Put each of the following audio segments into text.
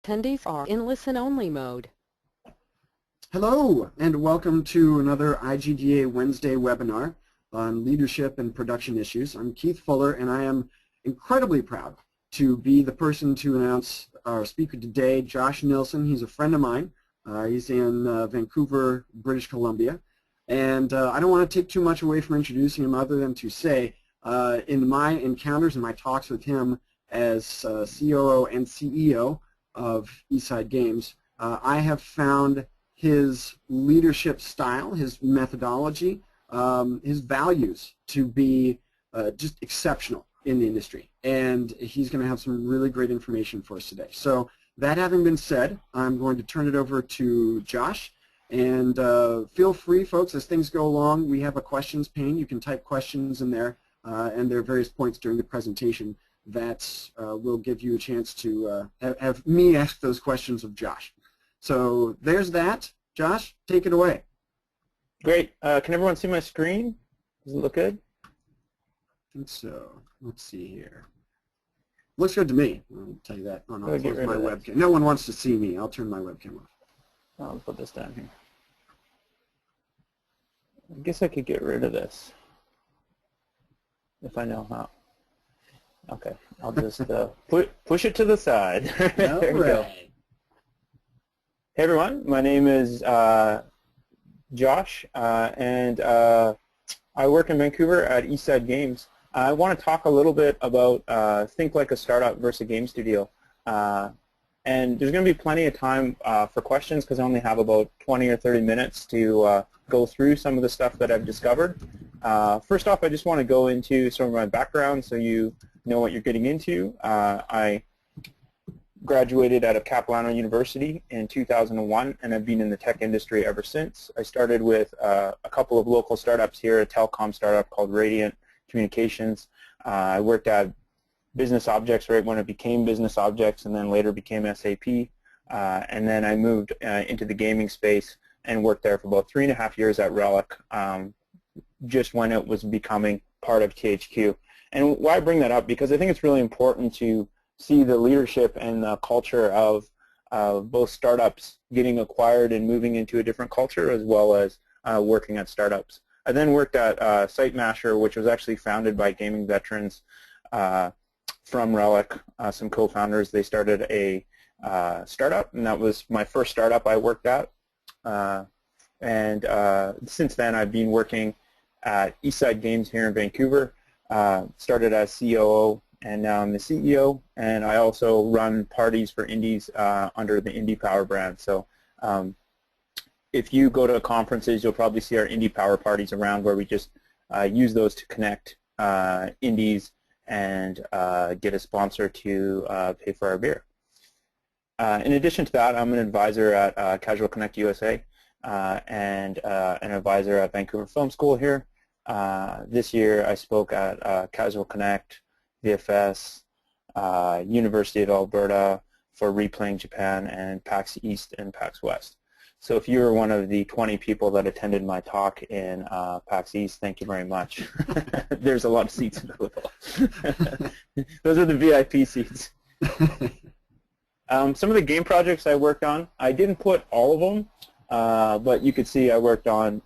Attendees are in listen-only mode. Hello, and welcome to another IGDA Wednesday webinar on leadership and production issues. I'm Keith Fuller, and I am incredibly proud to be the person to announce our speaker today, Josh Nilson. He's a friend of mine. He's in Vancouver, British Columbia. And I don't want to take too much away from introducing him other than to say, in my encounters and my talks with him as COO and CEO of Eastside Games, I have found his leadership style, his methodology, his values to be just exceptional in the industry. And he's going to have some really great information for us today. So that having been said, I'm going to turn it over to Josh. And feel free, folks, as things go along, we have a questions pane. You can type questions in there, and there are various points during the presentation that will give you a chance to have me ask those questions of Josh. So there's that. Josh, take it away. Great. Can everyone see my screen? Does it look good? I think so. Let's see here. Looks good to me. I'll tell you that. Oh, no, I'll close my webcam. No one wants to see me. I'll turn my webcam off. I'll put this down here. I guess I could get rid of this if I know how. Okay, I'll just push it to the side. There we go. Hey everyone, my name is Josh, and I work in Vancouver at Eastside Games. I want to talk a little bit about think like a startup versus a game studio. And there's going to be plenty of time for questions because I only have about 20 or 30 minutes to go through some of the stuff that I've discovered. First off, I just want to go into some of my background so you know what you're getting into. I graduated out of Capilano University in 2001, and I've been in the tech industry ever since. I started with a couple of local startups here, a telecom startup called Radiant Communications. I worked at Business Objects right when it became Business Objects, and then later became SAP. And then I moved into the gaming space and worked there for about 3.5 years at Relic, just when it was becoming part of THQ. And why I bring that up, because I think it's really important to see the leadership and the culture of both startups getting acquired and moving into a different culture, as well as working at startups. I then worked at SiteMasher, which was actually founded by gaming veterans from Relic, some co-founders. They started a startup, and that was my first startup I worked at. And since then, I've been working at Eastside Games here in Vancouver. Started as COO, and now I'm the CEO. And I also run parties for indies under the Indie Power brand. So if you go to conferences, you'll probably see our Indie Power parties around, where we just use those to connect indies and get a sponsor to pay for our beer. In addition to that, I'm an advisor at Casual Connect USA and an advisor at Vancouver Film School here. This year I spoke at Casual Connect, VFS, University of Alberta for Replaying Japan, and PAX East and PAX West. So if you were one of the 20 people that attended my talk in PAX East, thank you very much. There's a lot of seats available. Those are the VIP seats. Some of the game projects I worked on, I didn't put all of them, but you could see I worked on,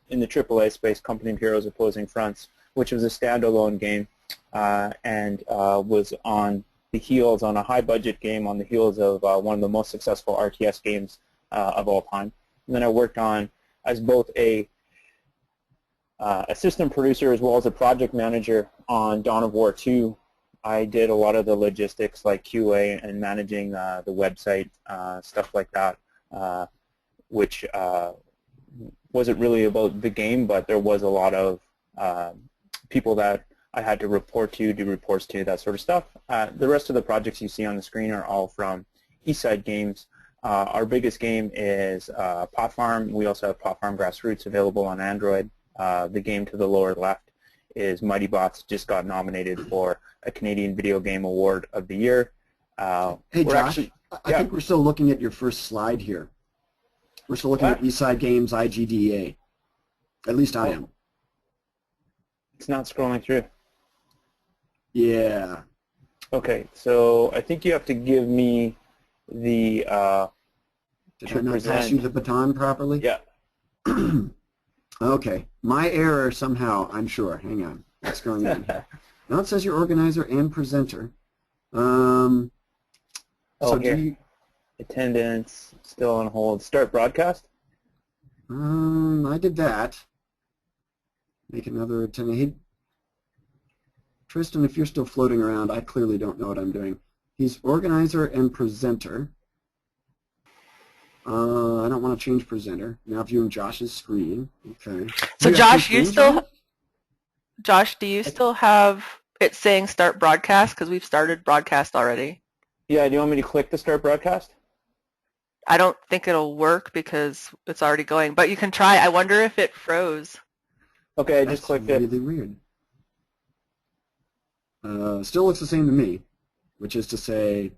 in the AAA space, Company of Heroes Opposing Fronts, which was a standalone game and was on the heels, on a high-budget game, on the heels of one of the most successful RTS games of all time. And then I worked on, as both a assistant producer as well as a project manager on Dawn of War 2. I did a lot of the logistics like QA and managing the website, stuff like that, which wasn't really about the game, but there was a lot of people that I had to report to, do reports to, that sort of stuff. The rest of the projects you see on the screen are all from Eastside Games. Our biggest game is Pot Farm. We also have Pot Farm Grassroots available on Android. The game to the lower left is Mighty Bots, just got nominated for a Canadian Video Game Award of the Year. Hey, Josh, I think we're still looking at your first slide here. We're still looking at Eastside Games IGDA. At least I am. It's not scrolling through. Yeah. Okay, so I think you have to give me the Did to I not pass present. you the baton properly? Yeah. Okay. My error somehow, I'm sure. Hang on. What's going on here? Now it says you're organizer and presenter. Oh, So here. do you, Attendance still on hold. Start broadcast. I did that. Make another attendant. Hey, Tristan, if you're still floating around, I clearly don't know what I'm doing. He's organizer and presenter. I don't want to change presenter. Now viewing Josh's screen. Okay. So You have two Josh, screens on? Josh, do you still have it saying start broadcast? Because we've started broadcast already. Yeah, do you want me to click the start broadcast? I don't think it'll work because it's already going, but you can try. I wonder if it froze. Okay, I That's just clicked it. really weird. Still looks the same to me, which is to say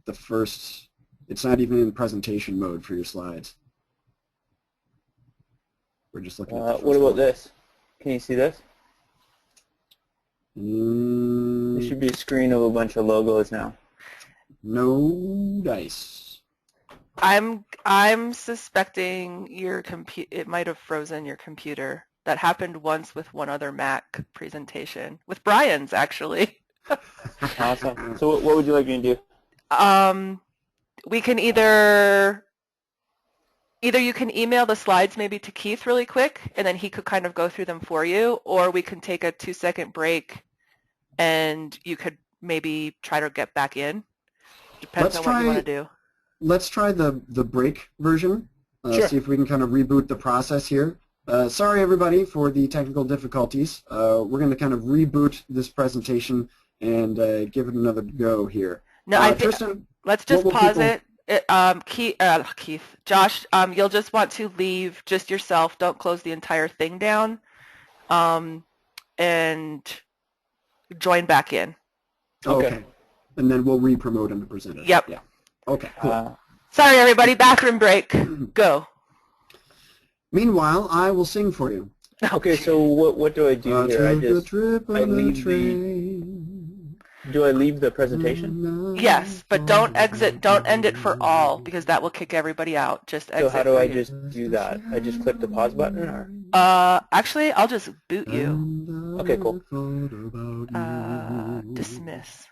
the first, it's not even in presentation mode for your slides. We're just looking at the first What about one. this? Can you see this? There Mm, should be a screen of a bunch of logos now. no dice. I'm suspecting it might have frozen your computer. That happened once with one other Mac presentation, with Brian's actually. Awesome. So what would you like me to do? We can either you can email the slides maybe to Keith really quick, and then he could kind of go through them for you, or we can take a 2-second break, and you could maybe try to get back in. Depends on what you want to do. Let's try the break version. Sure. See if we can kind of reboot the process here. Sorry, everybody, for the technical difficulties. We're going to kind of reboot this presentation and give it another go here. No, I think Tristan, let's just what will pause people- it. Keith, Josh, you'll just want to leave just yourself. Don't close the entire thing down, and join back in. Okay. And then we'll re-promote him to presenter. Yep. Yeah. Okay, cool. Sorry, everybody. Bathroom break. Go. Meanwhile, I will sing for you. Okay, so what do I do here? I leave do I leave the presentation? Yes, but don't end it for all, because that will kick everybody out. Just exit. So how do I just do that? I just click the pause button, or? Actually, I'll just boot you. Okay, cool. Dismiss.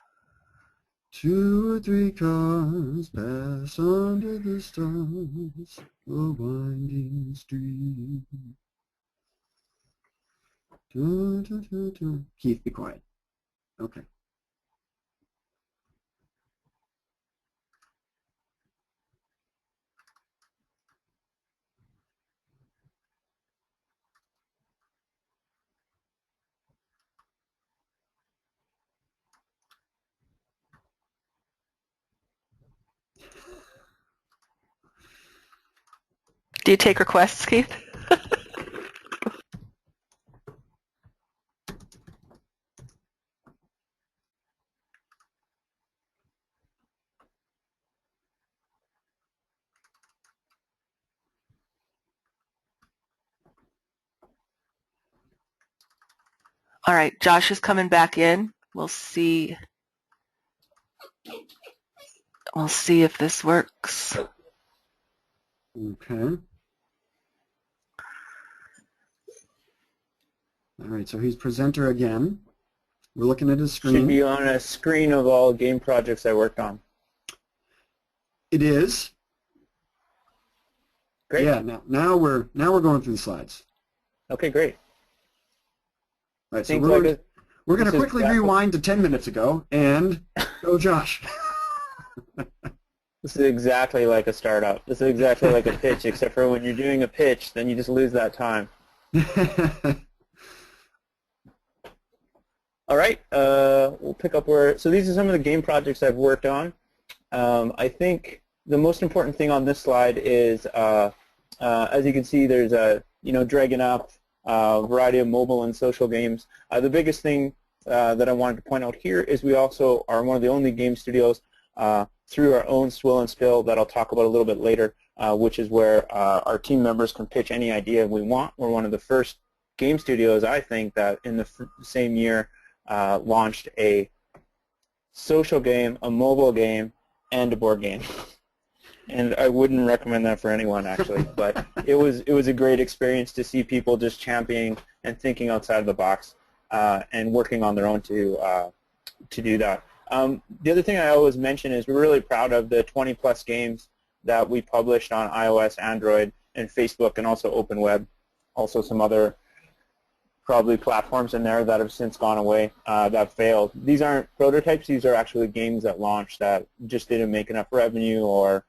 2 or 3 cars pass under the stars, a winding street. Dun, dun, dun, dun. Keith, be quiet. Okay. Do you take requests, Keith? All right, Josh is coming back in. We'll see. We'll see if this works. Okay. All right, so he's presenter again. We're looking at his screen. Should be on a screen of all game projects I worked on. It is. Great. Yeah. Now we're going through the slides. Okay, great. All right, so Seems we're like going to this is quickly exactly- rewind to 10 minutes ago and go, Josh. This is exactly like a startup. This is exactly like a pitch, except for when you're doing a pitch, then you just lose that time. All right, we'll pick up where. So these are some of the game projects I've worked on. I think the most important thing on this slide is, as you can see, there's a dragging up a variety of mobile and social games. The biggest thing that I wanted to point out here is we also are one of the only game studios through our own Swill and Spill that I'll talk about a little bit later, which is where our team members can pitch any idea we want. We're one of the first game studios, I think, that in the same year launched a social game, a mobile game, and a board game. And I wouldn't recommend that for anyone, actually. But it was a great experience to see people just championing and thinking outside of the box and working on their own to do that. The other thing I always mention is we're really proud of the 20-plus games that we published on iOS, Android, and Facebook, and also Open Web. Also some other probably platforms in there that have since gone away that failed. These aren't prototypes. These are actually games that launched that just didn't make enough revenue or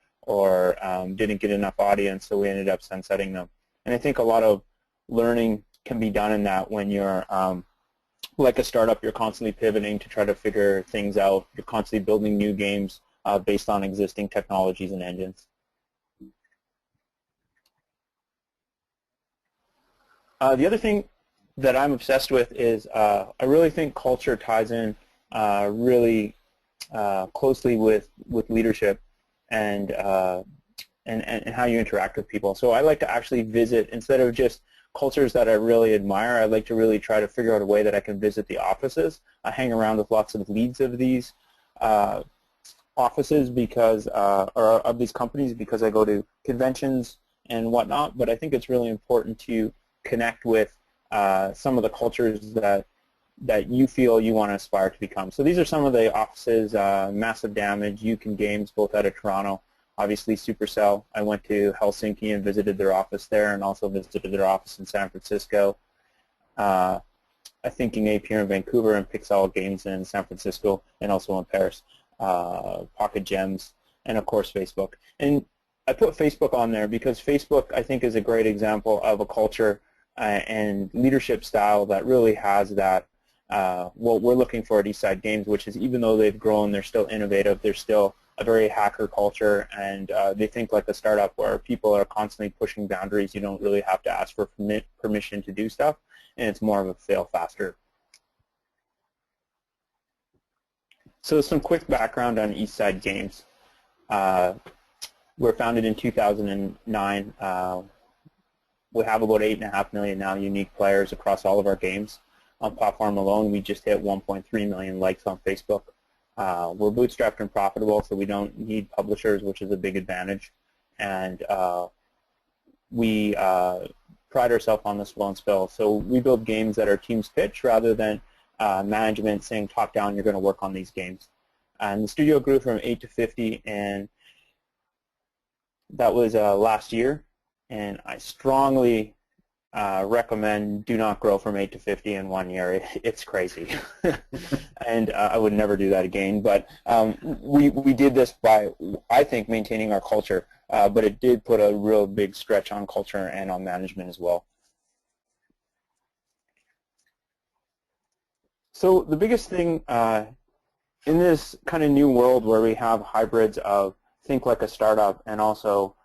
didn't get enough audience, so we ended up sunsetting them. And I think a lot of learning can be done in that when you're like a startup, you're constantly pivoting to try to figure things out. You're constantly building new games based on existing technologies and engines. The other thing that I'm obsessed with is I really think culture ties in really closely with leadership and how you interact with people. So I like to actually visit, instead of just cultures that I really admire, I like to really try to figure out a way that I can visit the offices. I hang around with lots of leads of these offices because, or of these companies, because I go to conventions and whatnot, but I think it's really important to connect with some of the cultures that you feel you want to aspire to become. So these are some of the offices: Massive Damage, Yukon Games, both out of Toronto. Obviously Supercell. I went to Helsinki and visited their office there, and also visited their office in San Francisco. I Thinking Ape here in Vancouver, and Pixel Games in San Francisco, and also in Paris. Pocket Gems, and of course Facebook. And I put Facebook on there because Facebook, I think, is a great example of a culture and leadership style that really has that what we're looking for at Eastside Games, which is, even though they've grown, they're still innovative, they're still a very hacker culture, and they think like a startup where people are constantly pushing boundaries. You don't really have to ask for permission to do stuff, and it's more of a fail faster. So some quick background on Eastside Games. We're founded in 2009. We have about 8.5 million now unique players across all of our games. On platform alone, we just hit 1.3 million likes on Facebook. We're bootstrapped and profitable, so we don't need publishers, which is a big advantage. And we pride ourselves on the slow and spill. So we build games that our teams pitch rather than management saying top down, you're going to work on these games. And the studio grew from 8 to 50, and that was last year. And I strongly recommend do not grow from 8 to 50 in 1 year. It's crazy. And I would never do that again. But we did this by, I think, maintaining our culture. But it did put a real big stretch on culture and on management as well. So the biggest thing in this kind of new world where we have hybrids of think like a startup and also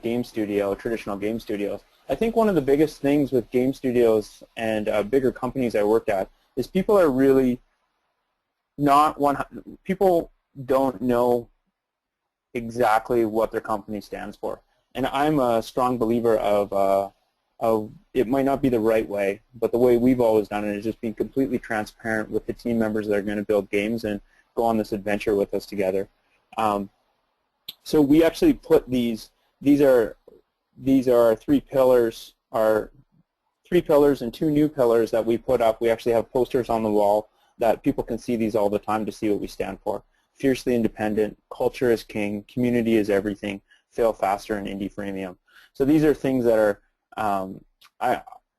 game studio, traditional game studios, I think one of the biggest things with game studios and bigger companies I worked at is people are really not people don't know exactly what their company stands for. And I'm a strong believer of it might not be the right way, but the way we've always done it is just being completely transparent with the team members that are going to build games and go on this adventure with us together. So we actually put these are our three pillars and two new pillars that we put up. We actually have posters on the wall that people can see these all the time to see what we stand for. Fiercely independent, culture is king, community is everything, fail faster, and indie freemium. So these are things that are,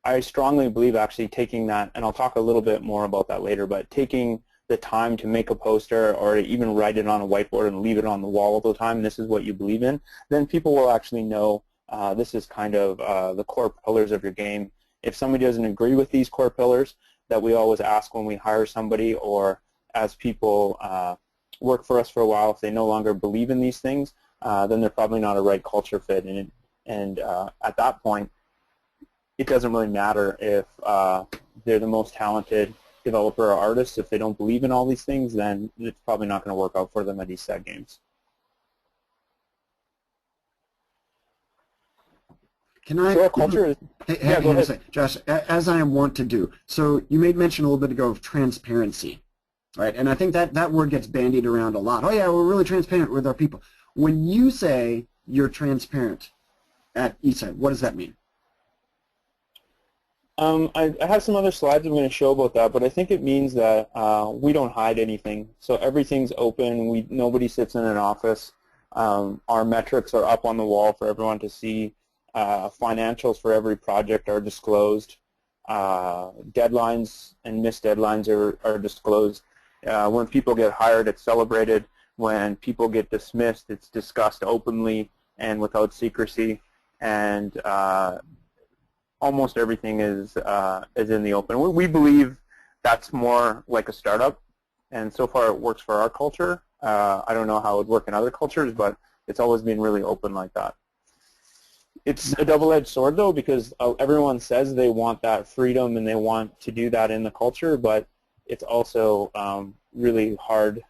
I strongly believe actually taking that, and I'll talk a little bit more about that later, but taking the time to make a poster or even write it on a whiteboard and leave it on the wall all the time, this is what you believe in, then people will actually know this is kind of the core pillars of your game. If somebody doesn't agree with these core pillars that we always ask when we hire somebody, or as people work for us for a while, if they no longer believe in these things, then they're probably not a right culture fit. And at that point, it doesn't really matter if they're the most talented developer or artist. If they don't believe in all these things, then it's probably not going to work out for them at Eastside Games. Can I? So our culture is, yeah, go ahead. Josh, as I am wont to do. So you made mention a little bit ago of transparency. Right, and I think that word gets bandied around a lot. Oh yeah, we're really transparent with our people. When you say you're transparent at Eastside, what does that mean? I have some other slides I'm going to show about that, but I think it means that we don't hide anything. So everything's open. Nobody sits in an office. Our metrics are up on the wall for everyone to see. Financials for every project are disclosed. Deadlines and missed deadlines are disclosed. When people get hired, it's celebrated. When people get dismissed, it's discussed openly and without secrecy. And almost everything is in the open. We believe that's more like a startup, and so far it works for our culture. I don't know how it would work in other cultures, but it's always been really open like that. It's a double-edged sword, though, because everyone says they want that freedom and they want to do that in the culture, but it's also really hard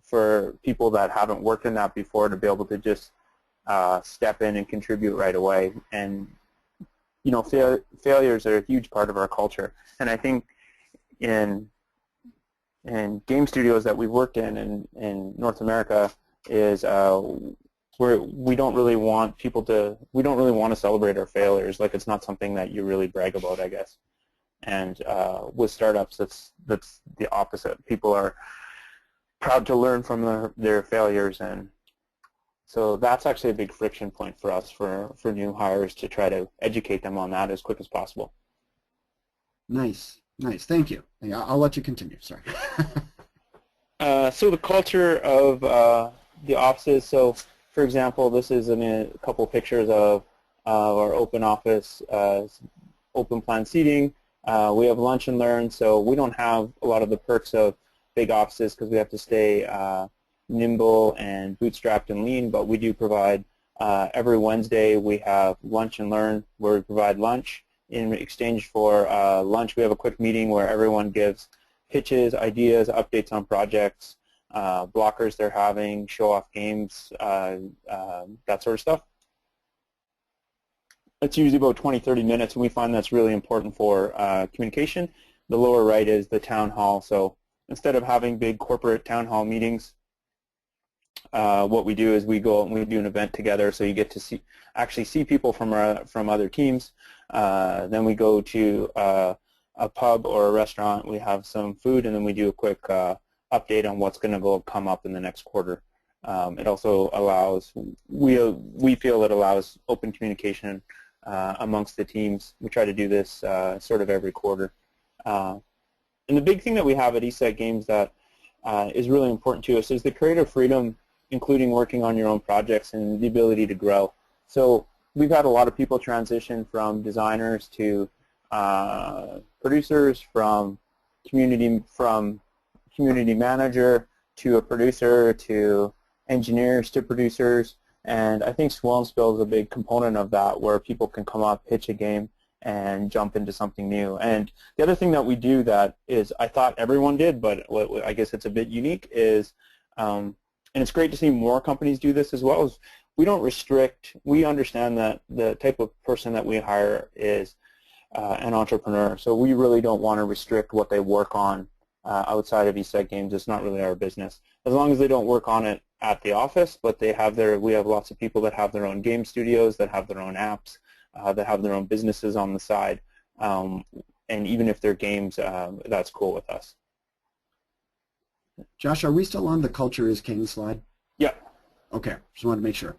for people that haven't worked in that before to be able to just step in and contribute right away. And you know, failures are a huge part of our culture. And I think in game studios that we've worked in North America is we don't really want to celebrate our failures. Like, it's not something that you really brag about, I guess. And with startups, that's the opposite. People are proud to learn from their failures, and so that's actually a big friction point for us for new hires, to try to educate them on that as quick as possible. Nice, nice. Thank you. I'll let you continue. Sorry. So the culture of the offices. So, for example, this is a couple pictures of our open office, open plan seating. We have lunch and learn, so we don't have a lot of the perks of big offices because we have to stay nimble and bootstrapped and lean, but we do provide every Wednesday we have lunch and learn, where we provide lunch. In exchange for lunch, we have a quick meeting where everyone gives pitches, ideas, updates on projects, blockers they're having, show off games, that sort of stuff. It's usually about 20-30 minutes, and we find that's really important for communication. The lower right is the town hall. So instead of having big corporate town hall meetings, what we do is we go out and we do an event together, so you get to actually see people from other teams. Then we go to a pub or a restaurant, we have some food, and then we do a quick update on what's going to come up in the next quarter. It also allows, we feel it allows open communication amongst the teams. We try to do this sort of every quarter. And the big thing that we have at Eastside Games that is really important to us is the creative freedom, including working on your own projects and the ability to grow. So we've had a lot of people transition from designers to producers, from community manager to a producer, to engineers to producers, and I think Swell and Spill is a big component of that, where people can come up, pitch a game, and jump into something new. And the other thing that we do that is, I thought everyone did, but I guess it's a bit unique, is and it's great to see more companies do this as well, is we don't restrict. We understand that the type of person that we hire is an entrepreneur, so we really don't want to restrict what they work on outside of Eastside Games. It's not really our business. As long as they don't work on it at the office, but we have lots of people that have their own game studios, that have their own apps, that have their own businesses on the side, and even if they're games, that's cool with us. Josh, are we still on the culture is king slide? Yeah. Okay, just wanted to make sure.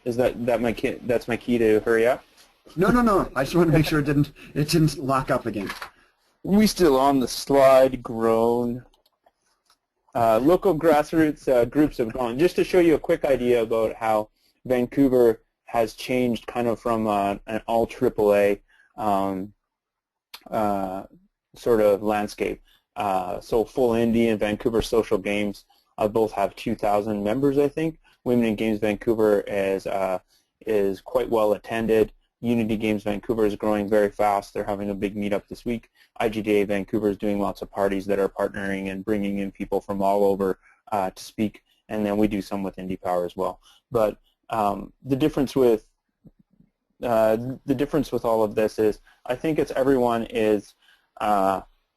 Is that my key? That's my key to hurry up? No. I just wanted to make sure it didn't lock up again. We still on the slide, grown. Local grassroots groups have grown. Just to show you a quick idea about how Vancouver has changed kind of from an all AAA sort of landscape. So Full Indie and Vancouver Social Games both have 2,000 members, I think. Women in Games Vancouver is quite well attended. Unity Games Vancouver is growing very fast. They're having a big meetup this week. IGDA Vancouver is doing lots of parties that are partnering and bringing in people from all over to speak, and then we do some with Indie Power as well. But the difference with all of this is, I think it's everyone is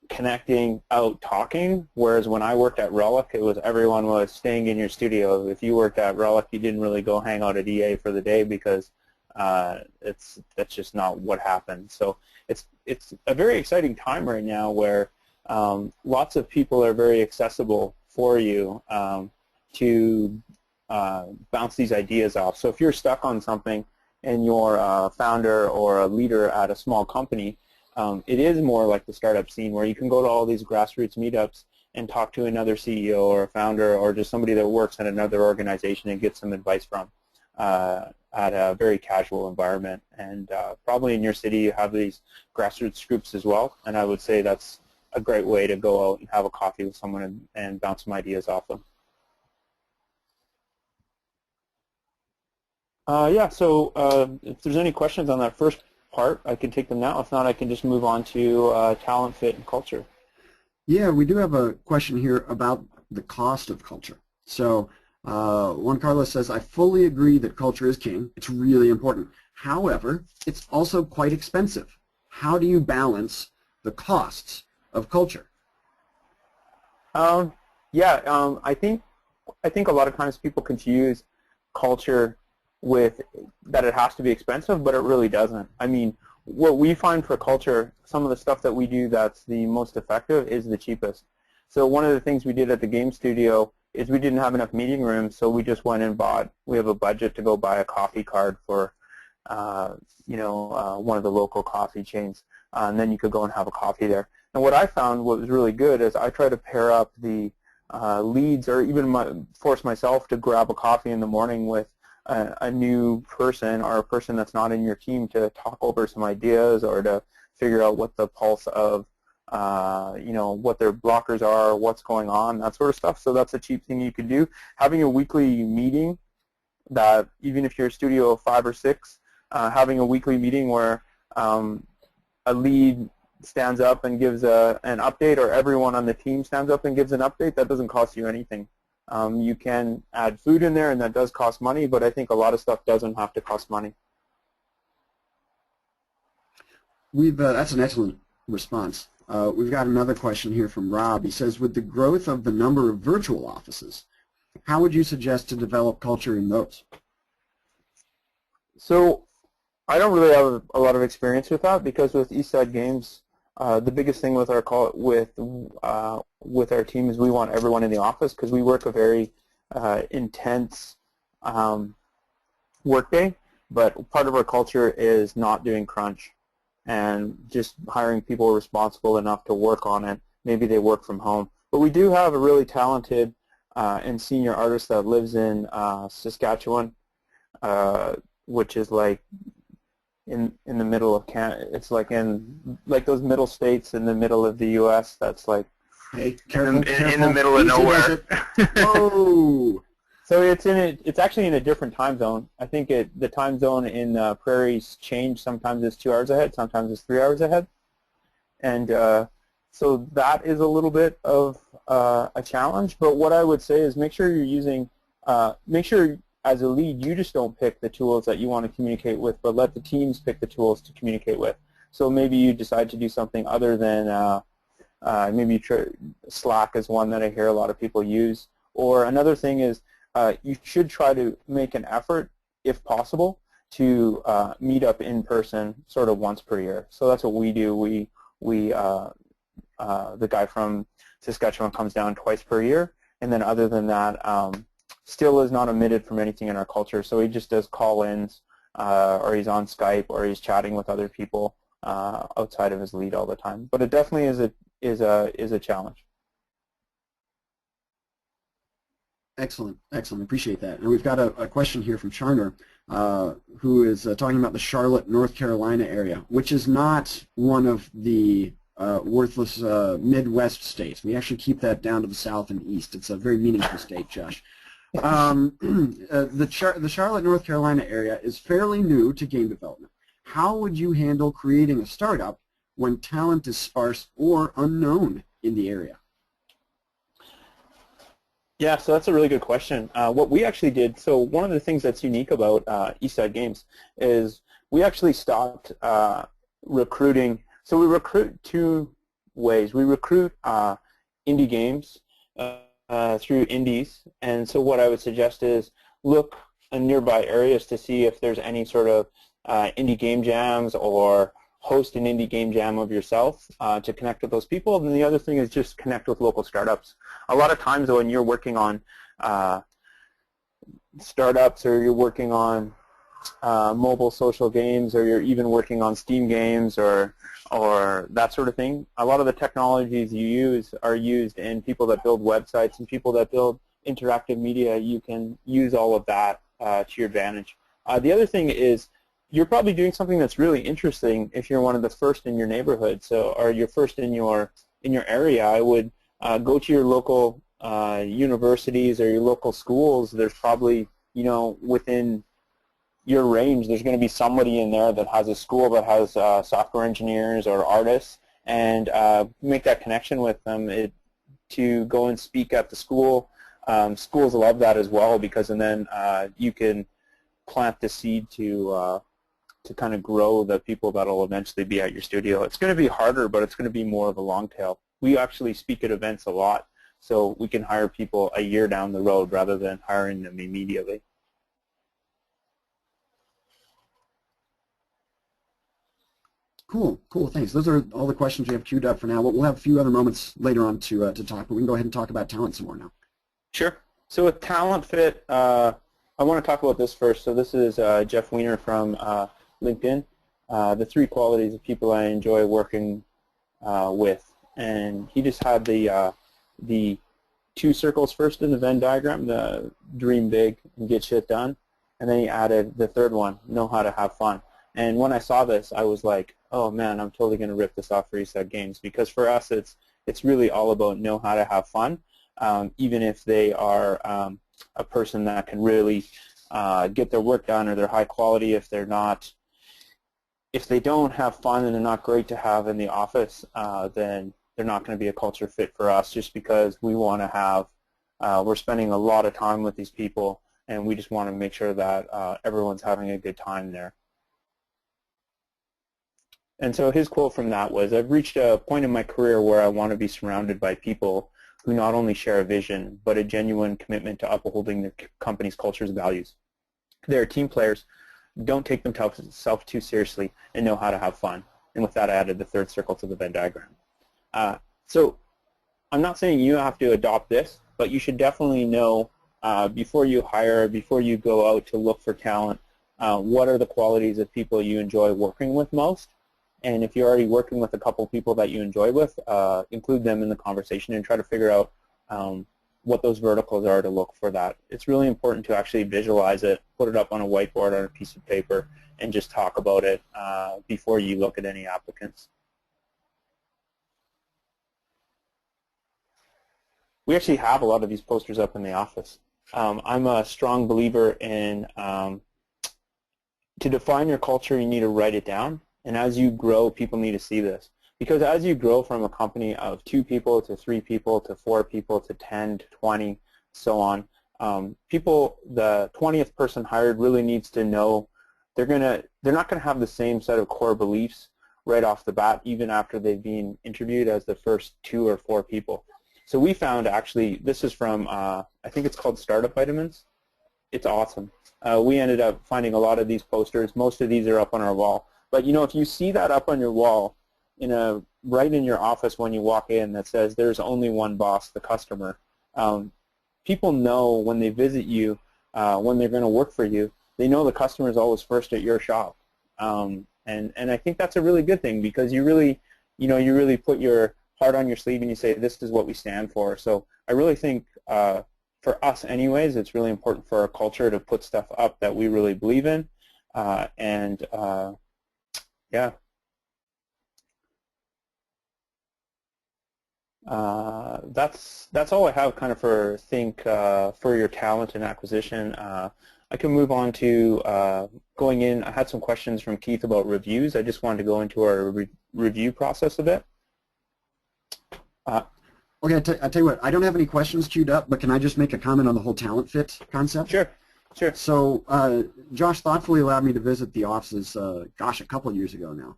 connecting, out talking, whereas when I worked at Relic, it was everyone was staying in your studio. If you worked at Relic, you didn't really go hang out at EA for the day because that's just not what happened. So it's a very exciting time right now where lots of people are very accessible for you to bounce these ideas off. So if you're stuck on something and you're a founder or a leader at a small company, it is more like the startup scene where you can go to all these grassroots meetups and talk to another CEO or a founder or just somebody that works in another organization and get some advice from at a very casual environment. And probably in your city you have these grassroots groups as well, and I would say that's a great way to go out and have a coffee with someone and bounce some ideas off them. Yeah, so if there's any questions on that first part, I can take them now. If not, I can just move on to talent, fit, and culture. Yeah, we do have a question here about the cost of culture. So Juan Carlos says, I fully agree that culture is king. It's really important. However, it's also quite expensive. How do you balance the costs of culture? Yeah, I think a lot of times people confuse culture with that it has to be expensive, but it really doesn't. I mean, what we find for culture, some of the stuff that we do that's the most effective is the cheapest. So one of the things we did at the game studio is we didn't have enough meeting rooms, so we just went and we have a budget to go buy a coffee card for, one of the local coffee chains, and then you could go and have a coffee there. And what I found what was really good is I try to pair up the leads or even force myself to grab a coffee in the morning with a new person or a person that's not in your team to talk over some ideas or to figure out what the pulse of, what their blockers are, what's going on, that sort of stuff. So that's a cheap thing you could do. Having a weekly meeting that, even if you're a studio of 5 or 6, having a weekly meeting where a lead stands up and gives an update, or everyone on the team stands up and gives an update, that doesn't cost you anything. You can add food in there, and that does cost money, but I think a lot of stuff doesn't have to cost money. That's an excellent response. We've got another question here from Rob. He says, with the growth of the number of virtual offices, how would you suggest to develop culture in those? So I don't really have a lot of experience with that, because with Eastside Games, the biggest thing with our team is we want everyone in the office, because we work a very intense workday, but part of our culture is not doing crunch and just hiring people responsible enough to work on it. Maybe they work from home. But we do have a really talented and senior artist that lives in Saskatchewan, which is like in the middle of Canada. It's like in those middle states in the middle of the U.S. That's like hey, careful, in the middle of nowhere. Whoa! So it's actually in a different time zone. I think the time zone in prairies change. Sometimes it's 2 hours ahead, sometimes it's 3 hours ahead, and so that is a little bit of a challenge. But what I would say is make sure you're using, make sure as a lead you just don't pick the tools that you want to communicate with, but let the teams pick the tools to communicate with. So maybe you decide to do something other than maybe Slack is one that I hear a lot of people use. Or another thing is you should try to make an effort, if possible, to meet up in person sort of once per year. So that's what we do. The guy from Saskatchewan comes down twice per year, and then other than that, still is not omitted from anything in our culture. So he just does call-ins, or he's on Skype, or he's chatting with other people outside of his lead all the time. But it definitely is a challenge. Excellent, excellent. Appreciate that. And we've got a question here from Charner, who is talking about the Charlotte, North Carolina area, which is not one of the worthless Midwest states. We actually keep that down to the south and east. It's a very meaningful state, Josh. The Charlotte, North Carolina area is fairly new to game development. How would you handle creating a startup when talent is sparse or unknown in the area? Yeah, so that's a really good question. What we actually did, so one of the things that's unique about Eastside Games is we actually stopped recruiting. So we recruit 2 ways. We recruit indie games through indies, and so what I would suggest is look in nearby areas to see if there's any sort of indie game jams, or host an indie game jam of yourself to connect with those people. And the other thing is just connect with local startups. A lot of times when you're working on startups, or you're working on mobile social games, or you're even working on Steam games, or that sort of thing, a lot of the technologies you use are used in people that build websites and people that build interactive media. You can use all of that to your advantage. The other thing is you're probably doing something that's really interesting if you're one of the first in your neighborhood, or you're first in your area. I would go to your local universities or your local schools. There's probably, within your range, there's going to be somebody in there that has a school that has software engineers or artists, and make that connection with them to go and speak at the school. Schools love that as well, because then you can plant the seed to kind of grow the people that will eventually be at your studio. It's going to be harder, but it's going to be more of a long tail. We actually speak at events a lot, so we can hire people a year down the road rather than hiring them immediately. Cool, thanks. Those are all the questions we have queued up for now. We'll have a few other moments later on to talk, but we can go ahead and talk about talent some more now. Sure. So with talent fit, I want to talk about this first. So this is Jeff Weiner from LinkedIn. The 3 qualities of people I enjoy working with, and he just had the 2 circles first in the Venn diagram, the dream big and get shit done, and then he added the 3rd one, know how to have fun. And when I saw this, I was like, oh man, I'm totally going to rip this off for ESET Games, because for us it's really all about know how to have fun, even if they are a person that can really get their work done, or they're high quality. If they don't have fun and they're not great to have in the office, then they're not going to be a culture fit for us, just because we want to have, we're spending a lot of time with these people, and we just want to make sure that everyone's having a good time there. And so his quote from that was, I've reached a point in my career where I want to be surrounded by people who not only share a vision, but a genuine commitment to upholding the company's culture's values. They're team players, don't take themselves too seriously, and know how to have fun. And with that, I added the 3rd circle to the Venn diagram. So I'm not saying you have to adopt this, but you should definitely know before you hire, before you go out to look for talent, what are the qualities of people you enjoy working with most. And if you're already working with a couple people that you enjoy with, include them in the conversation and try to figure out what those verticals are to look for that. It's really important to actually visualize it, put it up on a whiteboard on a piece of paper, and just talk about it before you look at any applicants. We actually have a lot of these posters up in the office. I'm a strong believer in to define your culture, you need to write it down. And as you grow, people need to see this. Because as you grow from a company of 2 people to 3 people to 4 people to 10 to 20, so on, people, the 20th person hired really needs to know they're not going to have the same set of core beliefs right off the bat, even after they've been interviewed, as the first 2 or 4 people. So we found, actually, this is from, I think it's called Startup Vitamins. It's awesome. We ended up finding a lot of these posters. Most of these are up on our wall. But if you see that up on your wall, right in your office when you walk in, that says there's only one boss, the customer, people know when they visit you, when they're going to work for you, they know the customer is always first at your shop. And I think that's a really good thing, because you really put your heart on your sleeve and you say, this is what we stand for. So I really think for us anyways, it's really important for our culture to put stuff up that we really believe in. Yeah. That's all I have kind of for your talent and acquisition. I can move on to going in. I had some questions from Keith about reviews. I just wanted to go into our review process a bit. Okay, I tell you what, I don't have any questions queued up, but can I just make a comment on the whole talent fit concept? Sure. Sure. So Josh thoughtfully allowed me to visit the offices, gosh, a couple of years ago now.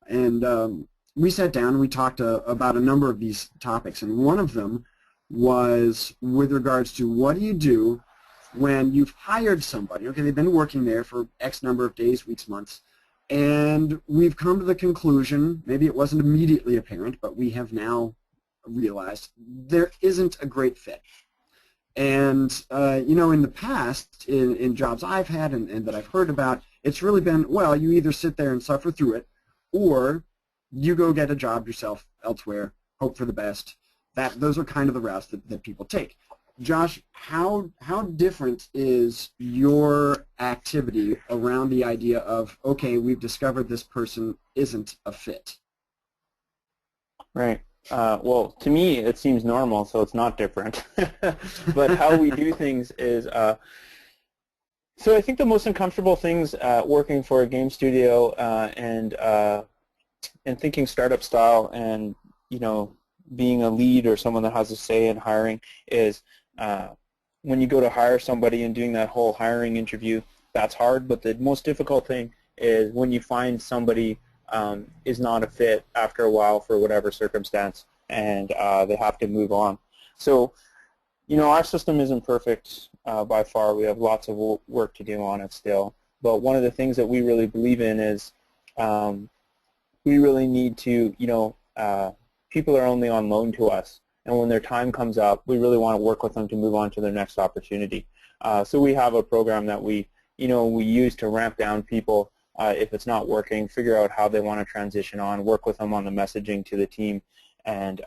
And we sat down and we talked about a number of these topics, and one of them was with regards to what do you do when you've hired somebody. Okay, they've been working there for X number of days, weeks, months, and we've come to the conclusion, maybe it wasn't immediately apparent, but we have now realized there isn't a great fit. And, in the past, in jobs I've had and that I've heard about, it's really been, well, you either sit there and suffer through it, or you go get a job yourself elsewhere, hope for the best. Those are kind of the routes that people take. Josh, how different is your activity around the idea of, okay, we've discovered this person isn't a fit? Right. Well, to me, it seems normal, so it's not different. But how we do things is, so I think the most uncomfortable things working for a game studio and thinking startup style and, being a lead or someone that has a say in hiring is when you go to hire somebody and doing that whole hiring interview, that's hard. But the most difficult thing is when you find somebody is not a fit after a while for whatever circumstance, and they have to move on. So, our system isn't perfect by far. We have lots of work to do on it still. But one of the things that we really believe in is we really need to, people are only on loan to us. And when their time comes up, we really want to work with them to move on to their next opportunity. So we have a program that we use to ramp down people if it's not working, figure out how they want to transition on, work with them on the messaging to the team, and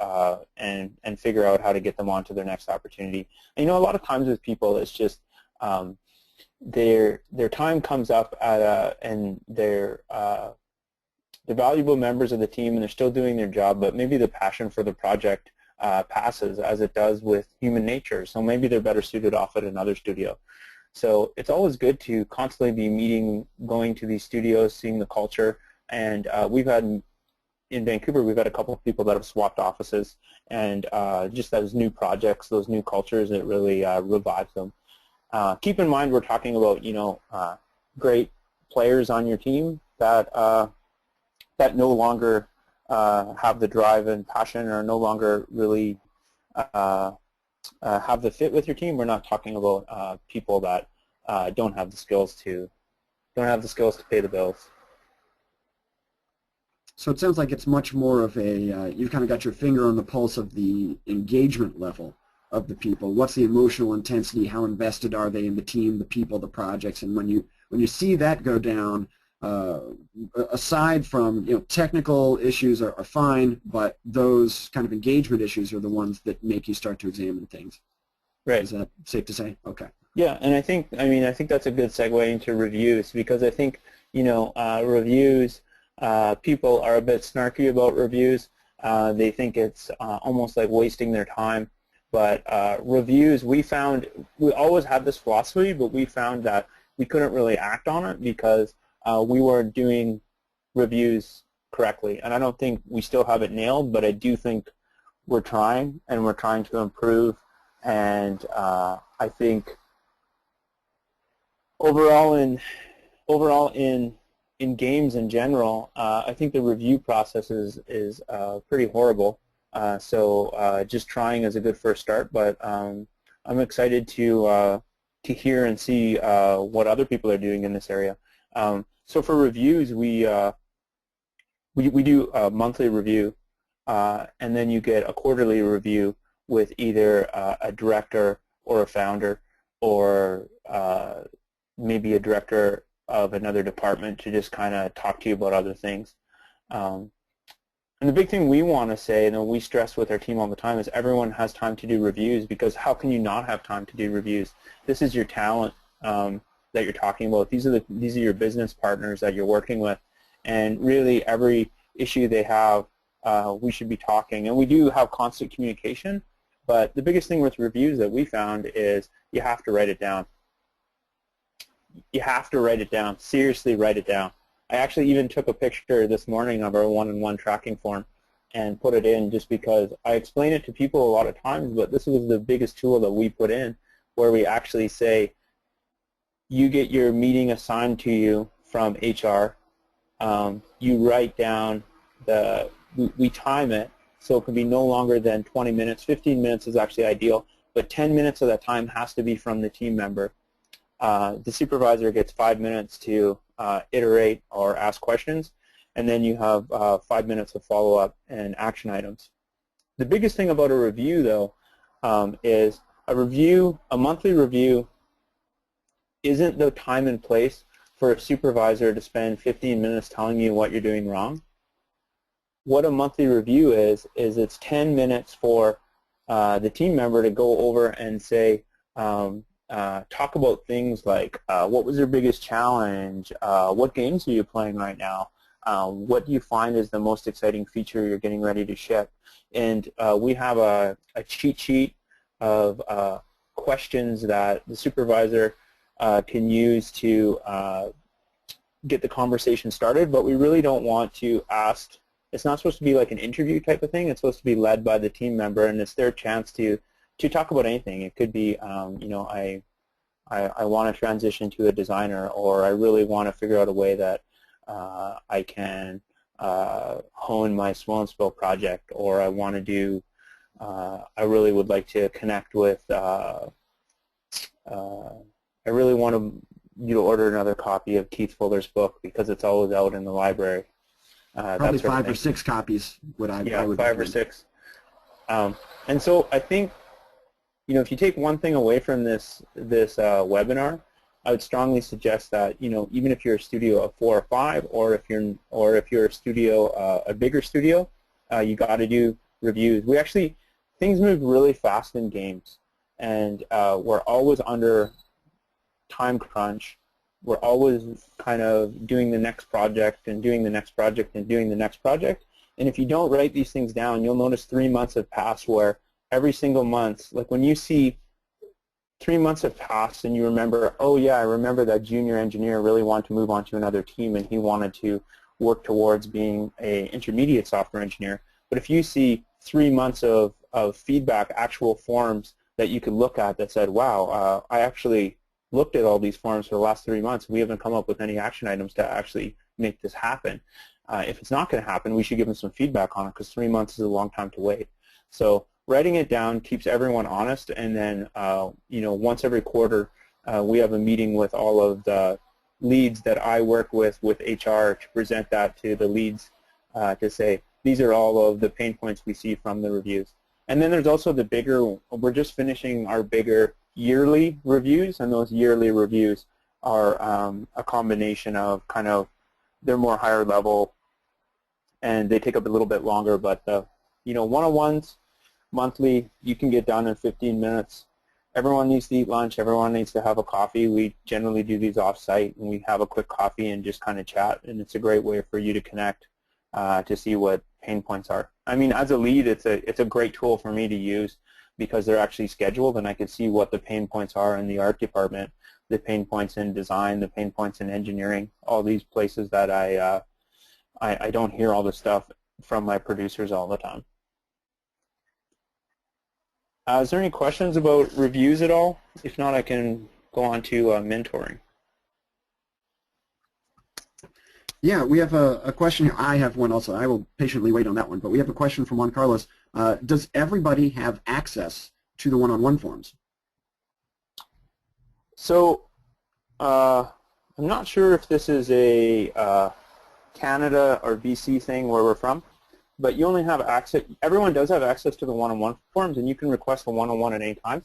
figure out how to get them on to their next opportunity. And, a lot of times with people, it's just their time comes up and they're valuable members of the team and they're still doing their job, but maybe the passion for the project passes, as it does with human nature. So maybe they're better suited off at another studio. So it's always good to constantly be meeting, going to these studios, seeing the culture. And we've had, in Vancouver, we've had a couple of people that have swapped offices. And just those new projects, those new cultures, it really revives them. Keep in mind we're talking about, great players on your team that no longer have the drive and passion, or no longer really have the fit with your team. We're not talking about people that don't have the skills to pay the bills. So it sounds like it's much more of a you've kind of got your finger on the pulse of the engagement level of the people. What's the emotional intensity? How invested are they in the team, the people, the projects? And when you see that go down, aside from technical issues are fine, but those kind of engagement issues are the ones that make you start to examine things. Right. Is that safe to say? Okay. Yeah, and I think that's a good segue into reviews, because I think reviews, people are a bit snarky about reviews. They think it's almost like wasting their time. But reviews, we always had this philosophy, but we found that we couldn't really act on it because we weren't doing reviews correctly. And I don't think we still have it nailed, but I do think we're trying, and we're trying to improve. And I think overall in games in general, I think the review process is pretty horrible. So just trying is a good first start, but I'm excited to hear and see what other people are doing in this area. So for reviews, we do a monthly review, and then you get a quarterly review with either a director or a founder, or maybe a director of another department to just kind of talk to you about other things. And the big thing we want to say, and we stress with our team all the time, is everyone has time to do reviews, because how can you not have time to do reviews? This is your talent that you're talking about. These are your business partners that you're working with, and really every issue they have, we should be talking. And we do have constant communication, but the biggest thing with reviews that we found is you have to write it down. You have to write it down. Seriously, write it down. I actually even took a picture this morning of our one-on-one tracking form and put it in, just because I explain it to people a lot of times, but this was the biggest tool that we put in, where we actually say, you get your meeting assigned to you from HR. You write down the we time it so it can be no longer than 20 minutes. 15 minutes is actually ideal, but 10 minutes of that time has to be from the team member. The supervisor gets 5 minutes to iterate or ask questions, and then you have 5 minutes of follow-up and action items. The biggest thing about a review, though, is a monthly review isn't the time and place for a supervisor to spend 15 minutes telling you what you're doing wrong. What a monthly review is it's 10 minutes for the team member to go over and say, talk about things like what was your biggest challenge, what games are you playing right now, what do you find is the most exciting feature you're getting ready to ship. And we have a cheat sheet of questions that the supervisor can use to get the conversation started, but we really don't want to ask. It's not supposed to be like an interview type of thing. It's supposed to be led by the team member, and it's their chance to talk about anything. It could be, you know, I want to transition to a designer, or I really want to figure out a way that I can hone my Swell and Spill project, or I want to do, I really would like to connect with, I really want you to order another copy of Keith Fuller's book because it's always out in the library. Probably 5 or 6 copies would I would 5 recommend. or 6. And so I think, you know, if you take one thing away from this webinar, I would strongly suggest that, you know, even if you're a studio of 4 or 5, or if you're a studio, a bigger studio, you got to do reviews. Things move really fast in games, and we're always under time crunch. We're always kind of doing the next project and doing the next project and doing the next project. And if you don't write these things down, you'll notice 3 months have passed where every single month, like when you see 3 months have passed and you remember, oh yeah, I remember that junior engineer really wanted to move on to another team and he wanted to work towards being an intermediate software engineer. But if you see 3 months of feedback, actual forms that you could look at that said, wow, I actually looked at all these forms for the last 3 months. We haven't come up with any action items to actually make this happen. If it's not going to happen, we should give them some feedback on it because 3 months is a long time to wait. So writing it down keeps everyone honest, and then you know, once every quarter we have a meeting with all of the leads that I work with HR to present that to the leads to say these are all of the pain points we see from the reviews. And then there's also the bigger, we're just finishing our bigger yearly reviews, and those yearly reviews are a combination of kind of, they're more higher level and they take up a little bit longer, but you know, one-on-ones monthly you can get done in 15 minutes. Everyone needs to eat lunch, everyone needs to have a coffee. We generally do these off-site and we have a quick coffee and just kind of chat, and it's a great way for you to connect to see what pain points are. I mean, as a lead, it's a great tool for me to use because they're actually scheduled, and I can see what the pain points are in the art department, the pain points in design, the pain points in engineering, all these places that I don't hear all the stuff from my producers all the time. Is there any questions about reviews at all? If not, I can go on to mentoring. Yeah, we have a question here. I have one also. I will patiently wait on that one. But we have a question from Juan Carlos. Does everybody have access to the one-on-one forums? So I'm not sure if this is a Canada or BC thing where we're from, but you only have access, everyone does have access to the one-on-one forums, and you can request a one-on-one at any time.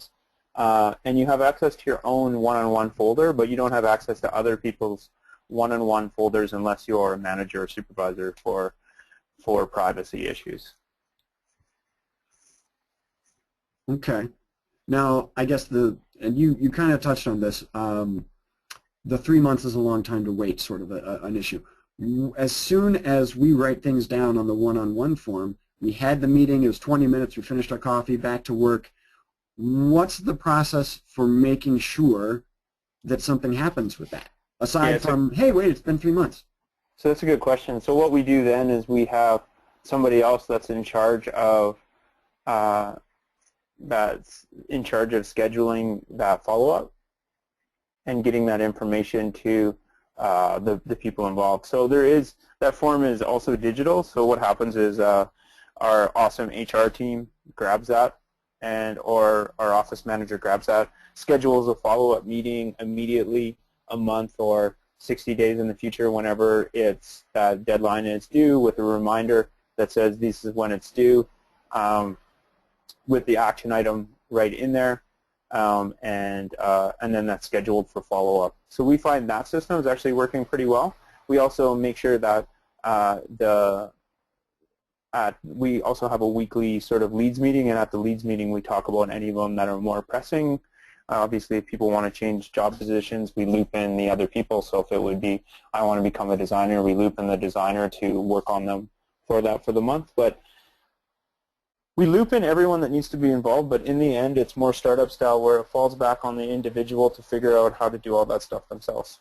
And you have access to your own one-on-one folder, but you don't have access to other people's one-on-one folders unless you're a manager or supervisor for privacy issues. Okay. Now, I guess and you kind of touched on this, the 3 months is a long time to wait, sort of an issue. As soon as we write things down on the one-on-one form, we had the meeting, it was 20 minutes, we finished our coffee, back to work. What's the process for making sure that something happens with that? Aside from, hey, wait, it's been 3 months. So that's a good question. So what we do then is we have somebody else that's in charge of scheduling that follow-up and getting that information to the people involved. So there is, that form is also digital. So what happens is our awesome HR team grabs that, and or our office manager grabs that, schedules a follow-up meeting immediately, a month or 60 days in the future, whenever its deadline is due, with a reminder that says this is when it's due, with the action item right in there, and then that's scheduled for follow-up. So we find that system is actually working pretty well. We also make sure that we also have a weekly sort of leads meeting, and at the leads meeting we talk about any of them that are more pressing. Obviously, if people want to change job positions, we loop in the other people. So if it would be, I want to become a designer, we loop in the designer to work on them for that for the month. But we loop in everyone that needs to be involved, but in the end, it's more startup style, where it falls back on the individual to figure out how to do all that stuff themselves.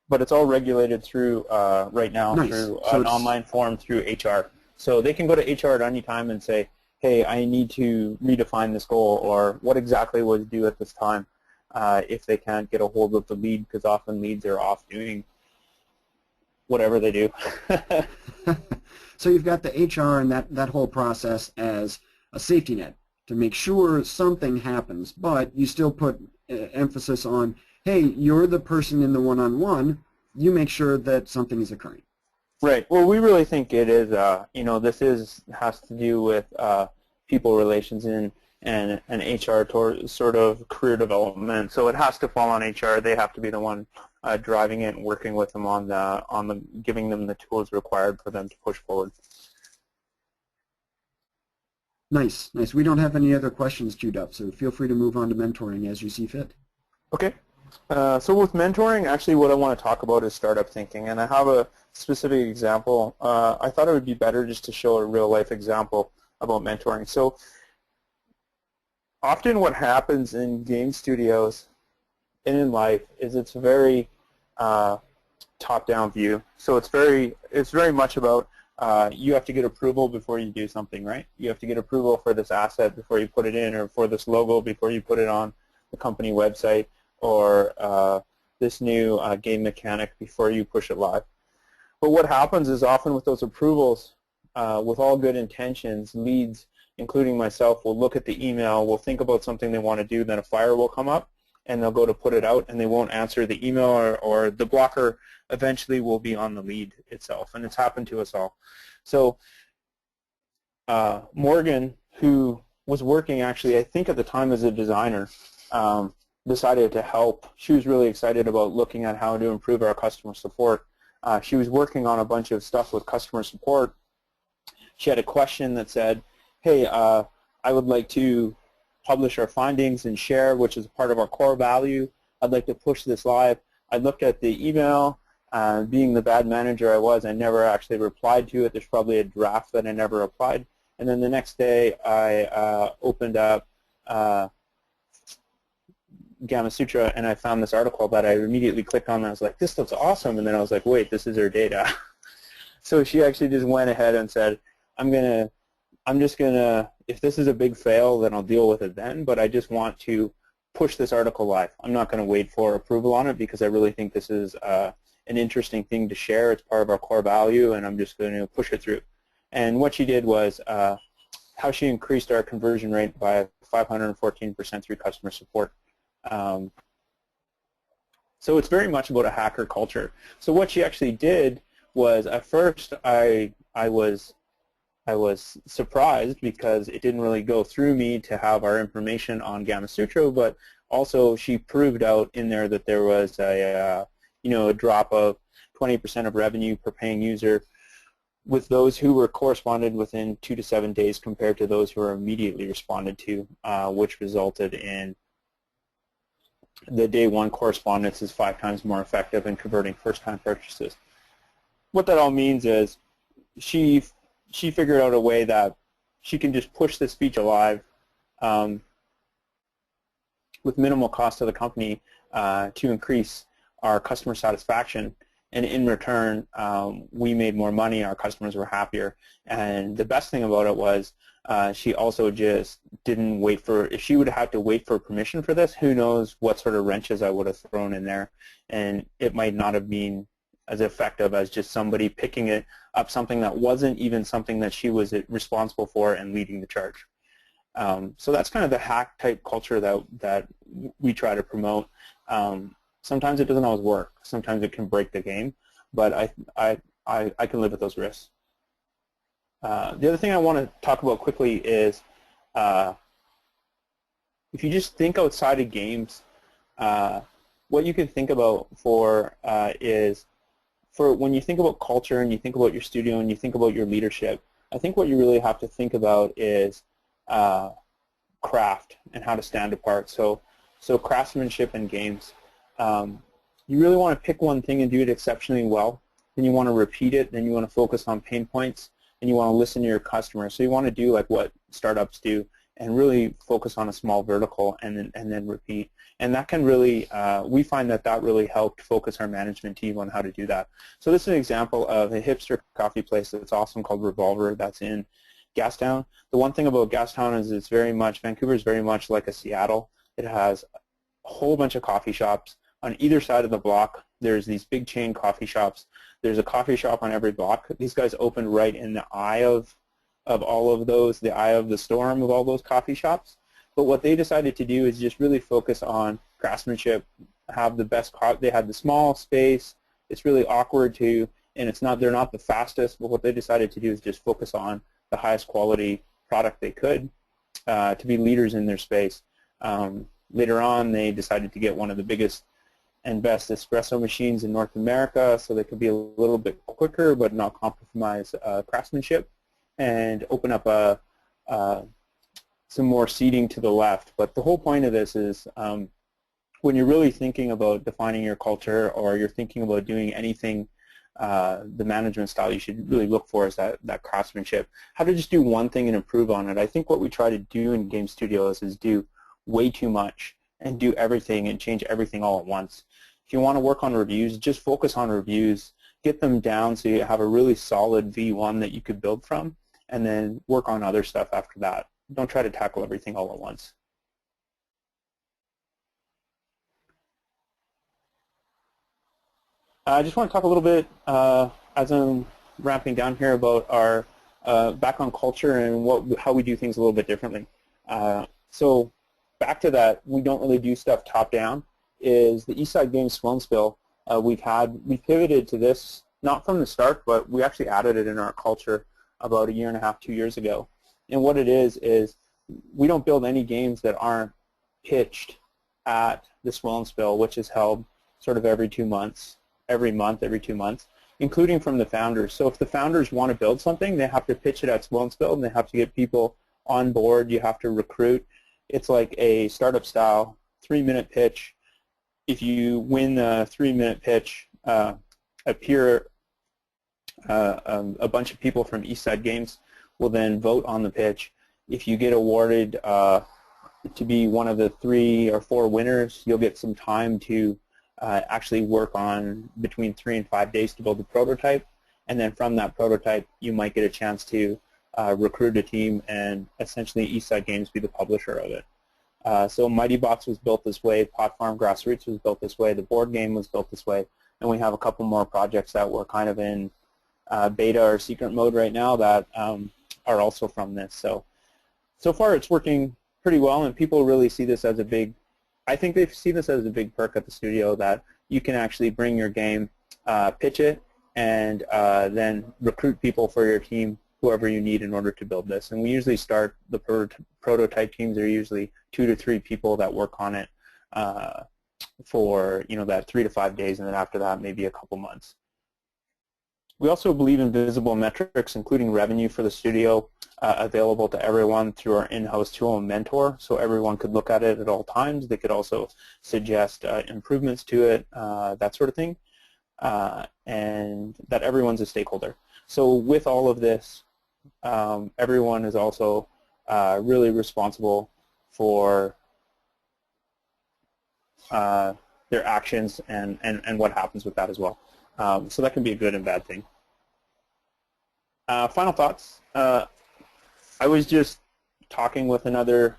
But it's all regulated through, right now, through an online form through HR. So they can go to HR at any time and say, hey, I need to redefine this goal, or what exactly was due at this time, if they can't get a hold of the lead, because often leads are off doing whatever they do. So you've got the HR and that whole process as a safety net to make sure something happens, but you still put emphasis on, hey, you're the person in the one-on-one, you make sure that something is occurring. Right. Well, we really think it is, this has to do with people relations and HR sort of career development. So it has to fall on HR. They have to be the one driving it and working with them on the giving them the tools required for them to push forward. Nice, nice. We don't have any other questions queued up, so feel free to move on to mentoring as you see fit. Okay. So with mentoring, actually what I want to talk about is startup thinking, and I have a specific example. I thought it would be better just to show a real-life example about mentoring. So often what happens in game studios and in life is it's very top-down view. So it's very much about you have to get approval before you do something, right? You have to get approval for this asset before you put it in, or for this logo before you put it on the company website, or this new game mechanic before you push it live. But what happens is often with those approvals, with all good intentions, leads, including myself, will look at the email, will think about something they want to do, then a fire will come up, and they'll go to put it out, and they won't answer the email, or the blocker eventually will be on the lead itself, and it's happened to us all. So Morgan, who was working actually, I think at the time as a designer, decided to help. She was really excited about looking at how to improve our customer support. She was working on a bunch of stuff with customer support. She had a question that said, hey, I would like to publish our findings and share, which is part of our core value. I'd like to push this live. I looked at the email. Being the bad manager I was, I never actually replied to it. There's probably a draft that I never replied. And then the next day, I opened up Gamasutra, and I found this article that I immediately clicked on, and I was like, this looks awesome. And then I was like, wait, this is her data. So she actually just went ahead and said, I'm just gonna, if this is a big fail, then I'll deal with it then, but I just want to push this article live. I'm not going to wait for approval on it, because I really think this is an interesting thing to share. It's part of our core value, and I'm just going to push it through. And what she did was how she increased our conversion rate by 514% through customer support. So it's very much about a hacker culture. So what she actually did was, at first I was surprised, because it didn't really go through me to have our information on Gamasutra, but also she proved out in there that there was a drop of 20% of revenue per paying user with those who were corresponded within 2 to 7 days compared to those who were immediately responded to, which resulted in the day one correspondence is 5 times more effective in converting first-time purchases. What that all means is she figured out a way that she can just push this feature live with minimal cost to the company to increase our customer satisfaction, and in return we made more money, our customers were happier, and the best thing about it was She also just didn't wait for, if she would have had to wait for permission for this, who knows what sort of wrenches I would have thrown in there, and it might not have been as effective as just somebody picking it up, something that wasn't even something that she was responsible for and leading the charge. So that's kind of the hack type culture that we try to promote. Sometimes it doesn't always work. Sometimes it can break the game, but I can live with those risks. The other thing I want to talk about quickly is if you just think outside of games, what you can think about is when you think about culture and you think about your studio and you think about your leadership, I think what you really have to think about is craft and how to stand apart. So craftsmanship in games. You really want to pick one thing and do it exceptionally well. Then you want to repeat it. Then you want to focus on pain points, and you want to listen to your customers. So you want to do like what startups do and really focus on a small vertical and then repeat. And that can really, we find that really helped focus our management team on how to do that. So this is an example of a hipster coffee place that's awesome called Revolver that's in Gastown. The one thing about Gastown is Vancouver is very much like a Seattle. It has a whole bunch of coffee shops. On either side of the block, there's these big chain coffee shops. There's a coffee shop on every block. These guys opened right in the eye of all of those, the eye of the storm of all those coffee shops. But what they decided to do is just really focus on craftsmanship, have the best, they had the small space. It's really awkward too, and they're not the fastest, but what they decided to do is just focus on the highest quality product they could to be leaders in their space. Later on, they decided to get one of the biggest and best espresso machines in North America so they could be a little bit quicker but not compromise craftsmanship, and open up some more seating to the left. But the whole point of this is when you're really thinking about defining your culture or you're thinking about doing anything, the management style you should really look for is that craftsmanship. How to just do one thing and improve on it. I think what we try to do in game studios is do way too much and do everything and change everything all at once. If you want to work on reviews, just focus on reviews. Get them down so you have a really solid V1 that you could build from, and then work on other stuff after that. Don't try to tackle everything all at once. I just want to talk a little bit, as I'm wrapping down here, about our background culture and how we do things a little bit differently. So back to that, we don't really do stuff top-down, is the Eastside Games Swell and Spill. We pivoted to this, not from the start, but we actually added it in our culture about 1.5 years, 2 years ago. And what it is we don't build any games that aren't pitched at the Swell and Spill, which is held sort of every 2 months, every 2 months, including from the founders. So if the founders want to build something, they have to pitch it at Swell and Spill, and they have to get people on board. You have to recruit. It's like a startup style 3-minute pitch. If you win the 3-minute pitch, a bunch of people from Eastside Games will then vote on the pitch. If you get awarded to be one of the 3 or 4 winners, you'll get some time to actually work on between 3 and 5 days to build the prototype. And then from that prototype, you might get a chance to recruit a team and essentially Eastside Games be the publisher of it. So Mighty Box was built this way, Pot Farm Grassroots was built this way, the board game was built this way, and we have a couple more projects that we're kind of in beta or secret mode right now that are also from this. So far it's working pretty well, and people really see this as I think they see this as a big perk at the studio, that you can actually bring your game, pitch it, and then recruit people for your team, whoever you need in order to build this. And we usually start, the prototype teams are usually 2 to 3 people that work on it for that 3 to 5 days, and then after that maybe a couple months. We also believe in visible metrics, including revenue for the studio, available to everyone through our in-house tool and mentor, so everyone could look at it at all times. They could also suggest improvements to it, that sort of thing, and that everyone's a stakeholder. So with all of this, everyone is also really responsible for their actions and what happens with that as well. So that can be a good and bad thing. Final thoughts. I was just talking with another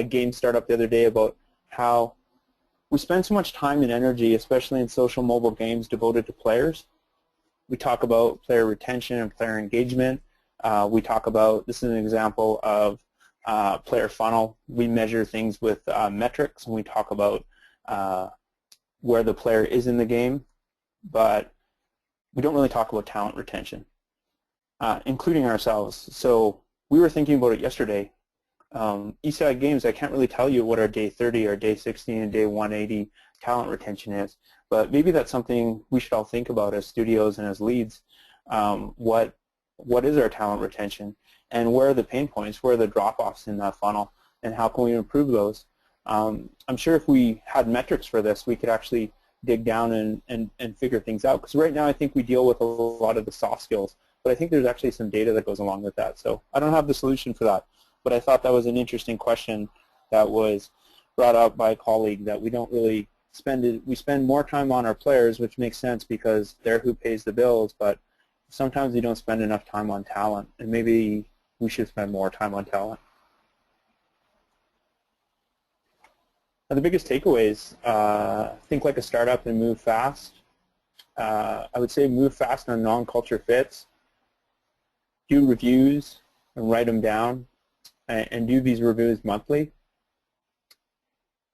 game startup the other day about how we spend so much time and energy, especially in social mobile games, devoted to players. We talk about player retention and player engagement. We talk about, this is an example of player funnel. We measure things with metrics, and we talk about where the player is in the game, but we don't really talk about talent retention, including ourselves. So we were thinking about it yesterday. Eastside Games, I can't really tell you what our day 30 or day 60 and day 180 talent retention is, but maybe that's something we should all think about as studios and as leads. What is our talent retention, and where are the pain points, where are the drop-offs in that funnel, and how can we improve those? I'm sure if we had metrics for this, we could actually dig down and figure things out, because right now I think we deal with a lot of the soft skills, but I think there's actually some data that goes along with that. So I don't have the solution for that, but I thought that was an interesting question that was brought up by a colleague, that we don't really spend it. We spend more time on our players, which makes sense because they're who pays the bills, but sometimes we don't spend enough time on talent, and maybe we should spend more time on talent. Now, the biggest takeaways, think like a startup and move fast. I would say move fast on non-culture fits. Do reviews and write them down, and do these reviews monthly.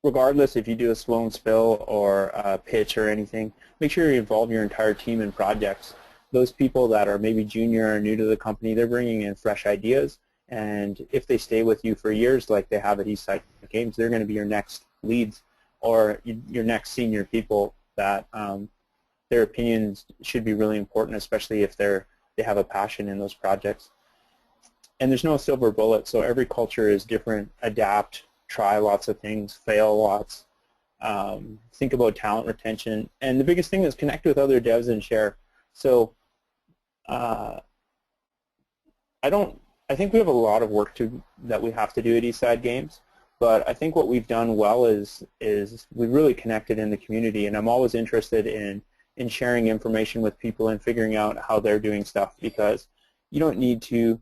Regardless if you do a slow and spill or a pitch or anything, make sure you involve your entire team in projects. Those people that are maybe junior or new to the company, they're bringing in fresh ideas, and if they stay with you for years like they have at Eastside Games, they're going to be your next leads or your next senior people that their opinions should be really important, especially if they have a passion in those projects. And there's no silver bullet, so every culture is different. Adapt, try lots of things, fail lots, think about talent retention, and the biggest thing is connect with other devs and share. So I think we have a lot of work that we have to do at Eastside Games, but I think what we've done well is we've really connected in the community, and I'm always interested in sharing information with people and figuring out how they're doing stuff, because you don't need to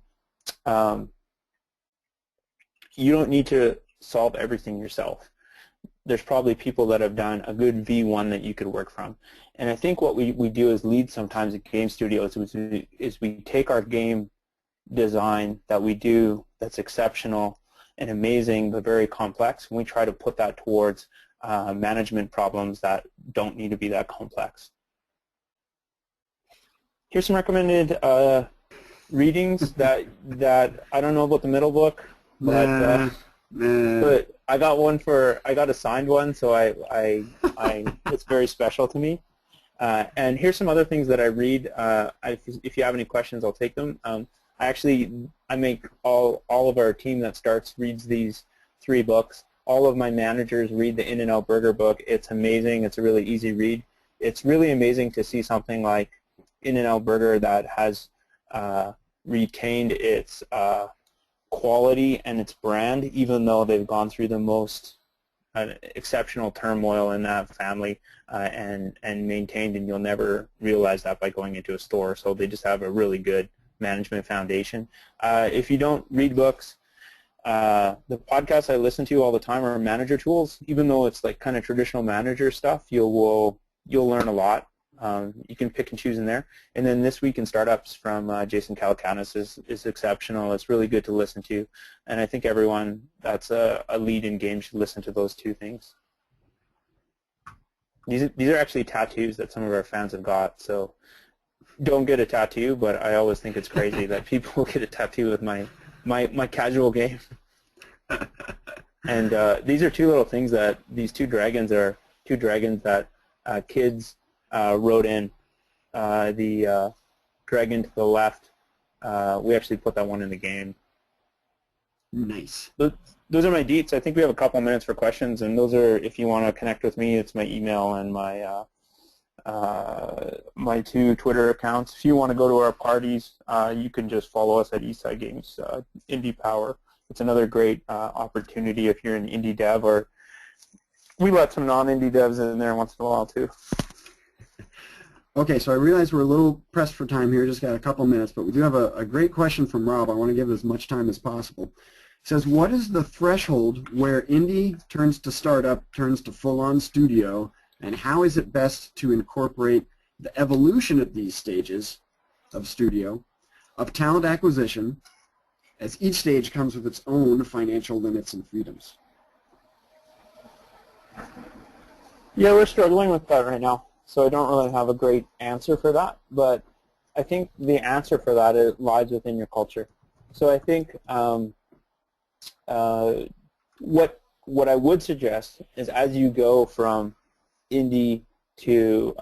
solve everything yourself. There's probably people that have done a good V1 that you could work from. And I think what we do as leads sometimes at game studios is we take our game design that we do that's exceptional and amazing but very complex, and we try to put that towards management problems that don't need to be that complex. Here's some recommended readings that I don't know about the middle book, but but I got a signed one, so it's very special to me. And here's some other things that I read. If you have any questions, I'll take them. I make all of our team that starts reads these 3 books. All of my managers read the In-N-Out Burger book. It's amazing. It's a really easy read. It's really amazing to see something like In-N-Out Burger that has retained its quality and its brand, even though they've gone through the most exceptional turmoil in that family and maintained, and you'll never realize that by going into a store. So they just have a really good management foundation. If you don't read books, the podcasts I listen to all the time are manager tools. Even though it's like kind of traditional manager stuff, you'll learn a lot. You can pick and choose in there. And then This Week in Startups from Jason Calacanis is exceptional. It's really good to listen to. And I think everyone that's a lead in games should listen to those 2 things. These are actually tattoos that some of our fans have got. So don't get a tattoo, but I always think it's crazy that people get a tattoo with my casual game. And these are 2 little things that these 2 dragons are 2 dragons that kids wrote in. The dragon to the left, we actually put that one in the game. Nice. Those are my deets. I think we have a couple minutes for questions, and those are, if you want to connect with me, it's my email and my 2 Twitter accounts. If you want to go to our parties, you can just follow us at Eastside Games Indie Power. It's another great opportunity if you're an indie dev, or we let some non-indie devs in there once in a while too. Okay, so I realize we're a little pressed for time here, just got a couple minutes, but we do have a great question from Rob. I want to give as much time as possible. It says, what is the threshold where indie turns to startup, turns to full-on studio, and how is it best to incorporate the evolution at these stages of studio, of talent acquisition, as each stage comes with its own financial limits and freedoms? Yeah, we're struggling with that right now, so I don't really have a great answer for that, but I think the answer for that lies within your culture. So I think what I would suggest is, as you go from indie to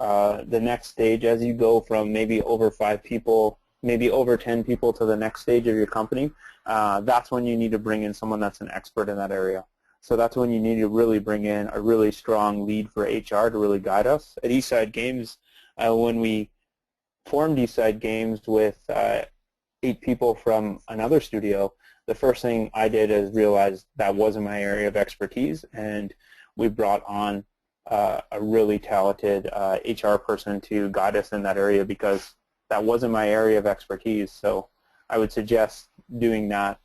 the next stage, as you go from maybe over 5 people, maybe over 10 people to the next stage of your company, that's when you need to bring in someone that's an expert in that area. So that's when you need to really bring in a really strong lead for HR to really guide us. At Eastside Games, when we formed Eastside Games with 8 people from another studio, the first thing I did is realize that wasn't my area of expertise, and we brought on a really talented HR person to guide us in that area, because that wasn't my area of expertise. So I would suggest doing that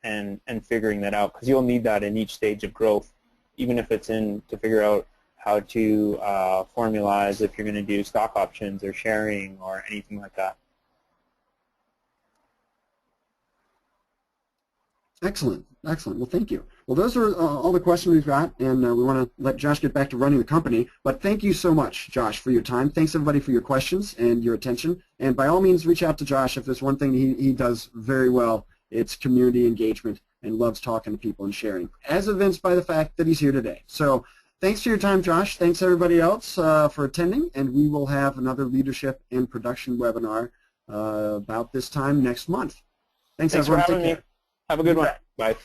and figuring that out, because you'll need that in each stage of growth, even if it's to figure out how to formalize if you're going to do stock options or sharing or anything like that. Excellent, excellent. Well, thank you. Well, those are all the questions we've got, and we want to let Josh get back to running the company. But thank you so much, Josh, for your time. Thanks, everybody, for your questions and your attention. And by all means, reach out to Josh if there's one thing he does very well. It's community engagement and loves talking to people and sharing, as evinced by the fact that he's here today. So thanks for your time, Josh. Thanks, everybody else, for attending. And we will have another leadership and production webinar about this time next month. Thanks Thanks for everyone. having me. Have a good one. Bye.